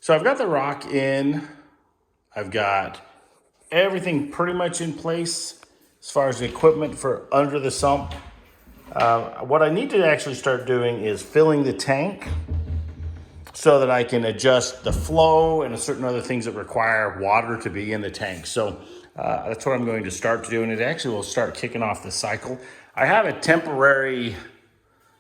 So I've got the rock in. I've got everything pretty much in place as far as the equipment for under the sump. What I need to actually start doing is filling the tank so that I can adjust the flow and certain other things that require water to be in the tank. So that's what I'm going to start to do, and it actually will start kicking off the cycle. I have a temporary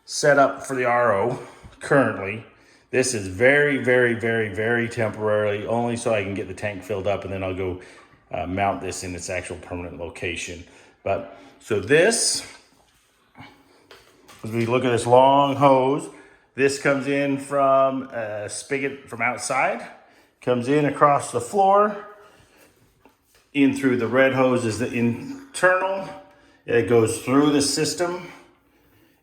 setup for the RO currently. This is very, very, very, very temporarily, only so I can get the tank filled up, and then I'll go mount this in its actual permanent location. But so this, as we look at this long hose, this comes in from a spigot from outside, comes in across the floor, in through the red hose is the internal. It goes through the system.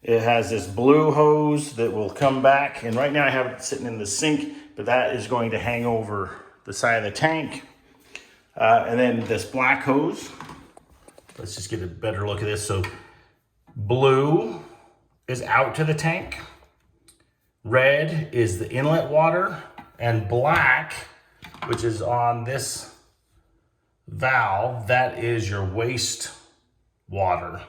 It has this blue hose that will come back, and right now I have it sitting in the sink, but that is going to hang over the side of the tank. And then this black hose, let's just get a better look at this. So blue is out to the tank, red is the inlet water, and black, which is on this valve, that is your waste water.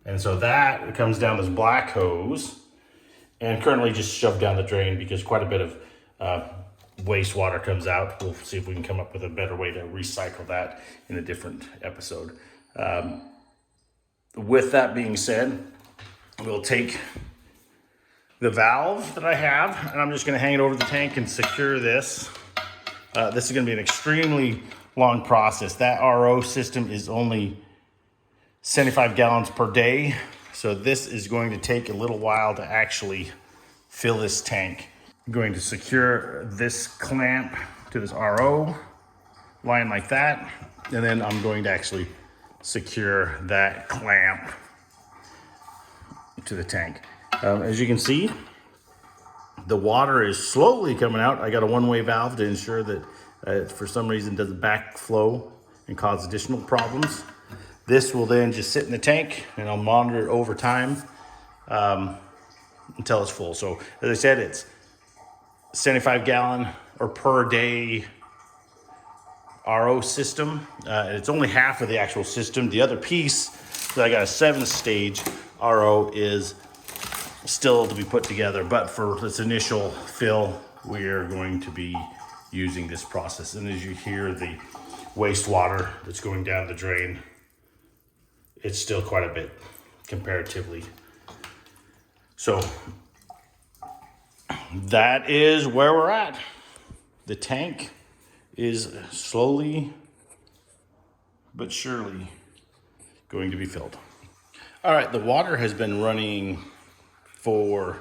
And so that comes down this black hose and currently just shoved down the drain because quite a bit of wastewater comes out. We'll see if we can come up with a better way to recycle that in a different episode. With that being said, we'll take the valve that I have and I'm just gonna hang it over the tank and secure this. This is gonna be an extremely long process. That RO system is only 75 gallons per day. So this is going to take a little while to actually fill this tank. I'm going to secure this clamp to this RO line like that. And then I'm going to actually secure that clamp to the tank. As you can see, the water is slowly coming out. I got a one-way valve to ensure that it for some reason doesn't backflow and cause additional problems. This will then just sit in the tank and I'll monitor it over time until it's full. So as I said, it's 75 gallon or per day RO system. It's only half of the actual system. The other piece that I got a 7-stage RO is still to be put together. But for this initial fill, we are going to be using this process. And as you hear the wastewater that's going down the drain, it's still quite a bit comparatively. So that is where we're at. The tank is slowly but surely going to be filled. All right, the water has been running for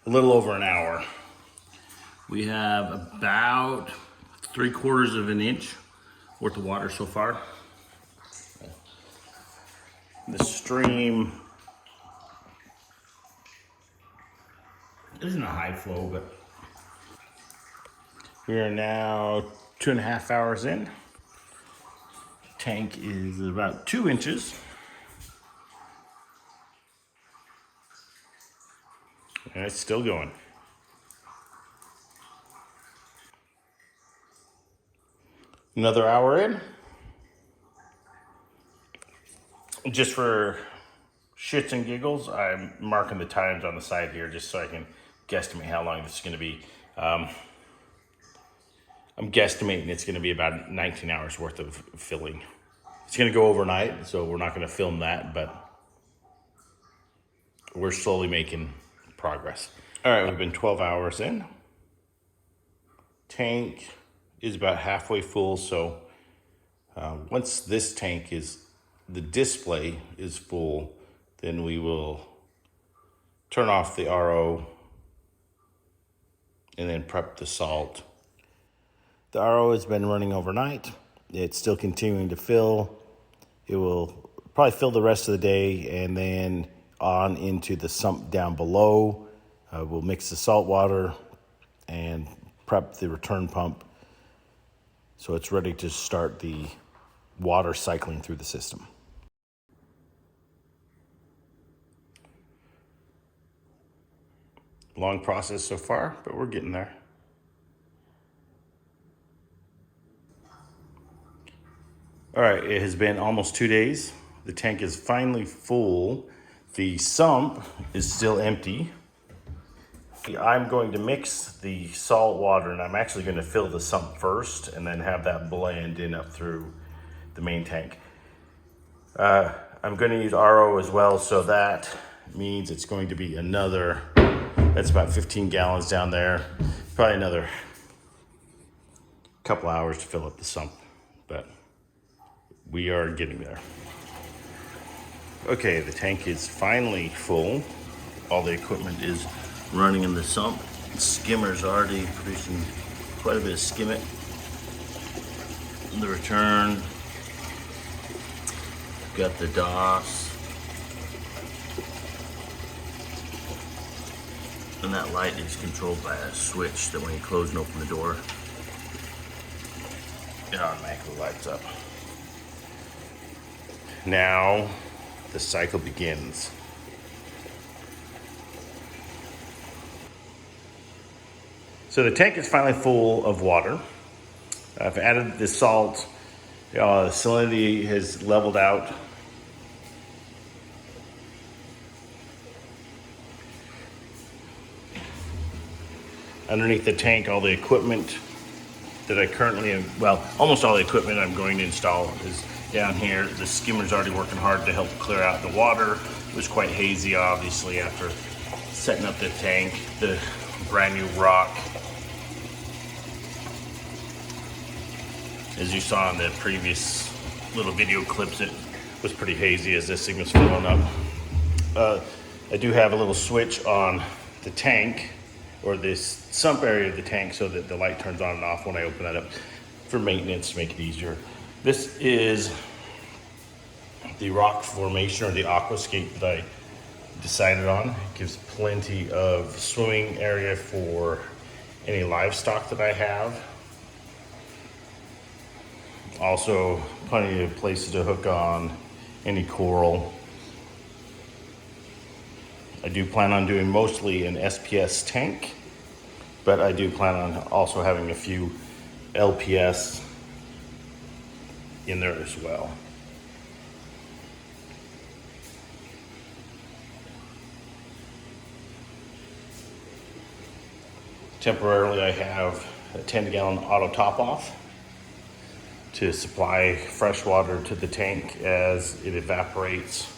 a little over an hour. We have about 3/4 of an inch worth of water so far. The stream isn't a high flow, but we are now 2.5 hours in. Tank is about 2 inches. And it's still going. Another hour in. Just for shits and giggles, I'm marking the times on the side here just so I can guesstimate how long this is going to be. I'm guesstimating it's going to be about 19 hours worth of filling. It's going to go overnight, so we're not going to film that, but we're slowly making progress. All right, we've been 12 hours in. Tank is about halfway full, so once this tank is, the display is full, then we will turn off the RO and then prep the salt. The RO has been running overnight. It's still continuing to fill. It will probably fill the rest of the day and then on into the sump down below. We'll mix the salt water and prep the return pump so it's ready to start the water cycling through the system. Long process so far, but we're getting there. All right, it has been almost 2 days. The tank is finally full. The sump is still empty. I'm going to mix the salt water, and I'm actually going to fill the sump first and then have that blend in up through the main tank. I'm going to use RO as well, so that means it's going to be another, that's about 15 gallons down there. Probably another couple hours to fill up the sump, but we are getting there. Okay, the tank is finally full. All the equipment is running in the sump. The skimmer's already producing quite a bit of skimmit. The return, got the DOS. And that light is controlled by a switch that when you close and open the door, it automatically lights up. Now the cycle begins. So the tank is finally full of water. I've added the salt. The salinity has leveled out. Underneath the tank, all the equipment that I currently, almost all the equipment I'm going to install is down here. The skimmer's already working hard to help clear out the water. It was quite hazy, obviously, after setting up the tank. The brand new rock, as you saw in the previous little video clips, it was pretty hazy as this thing was filling up. I do have a little switch on the tank, or this sump area of the tank, so that the light turns on and off when I open that up for maintenance to make it easier. This is the rock formation, or the aquascape, that I decided on. It gives plenty of swimming area for any livestock that I have. Also, plenty of places to hook on any coral. I do plan on doing mostly an SPS tank, but I do plan on also having a few LPS in there as well. Temporarily, I have a 10-gallon auto top-off to supply fresh water to the tank as it evaporates.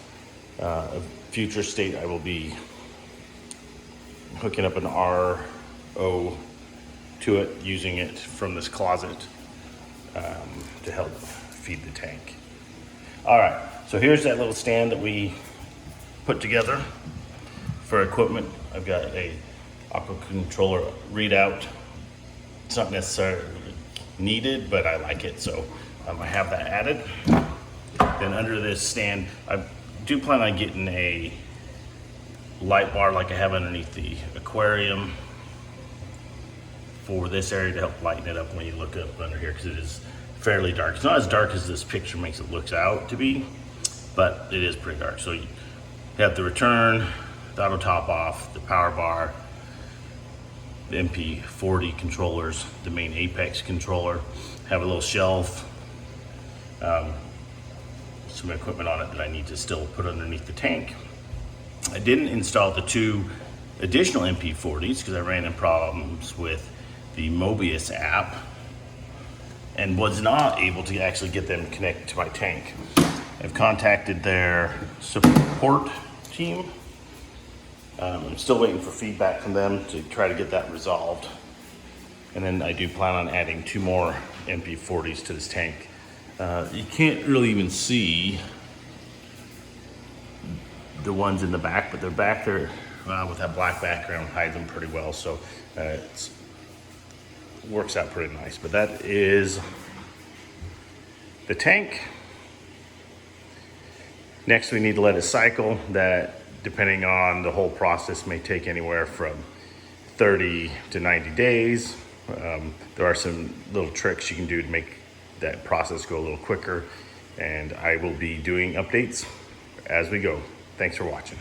A future state, I will be hooking up an RO to it, using it from this closet to help feed the tank. All right, so here's that little stand that we put together for equipment. I've got a aqua controller readout. It's not necessarily needed, but I like it, so I have that added. Then under this stand, I do plan on getting a light bar like I have underneath the aquarium for this area to help lighten it up when you look up under here, because it is fairly dark. It's not as dark as this picture makes it look out to be, but it is pretty dark. So you have the return, the auto top off, the power bar, the MP40 controllers, the main Apex controller, have a little shelf, some equipment on it that I need to still put underneath the tank. I didn't install the 2 additional MP40s because I ran into problems with the Mobius app and was not able to actually get them connected to my tank. I've contacted their support team. I'm still waiting for feedback from them to try to get that resolved. And then I do plan on adding 2 more MP40s to this tank. You can't really even see the ones in the back, but they're back there with that black background, hides them pretty well. So it works out pretty nice. But that is the tank. Next, we need to let it cycle. That, depending on the whole process, may take anywhere from 30 to 90 days. There are some little tricks you can do to make that process go a little quicker, and I will be doing updates as we go. Thanks for watching.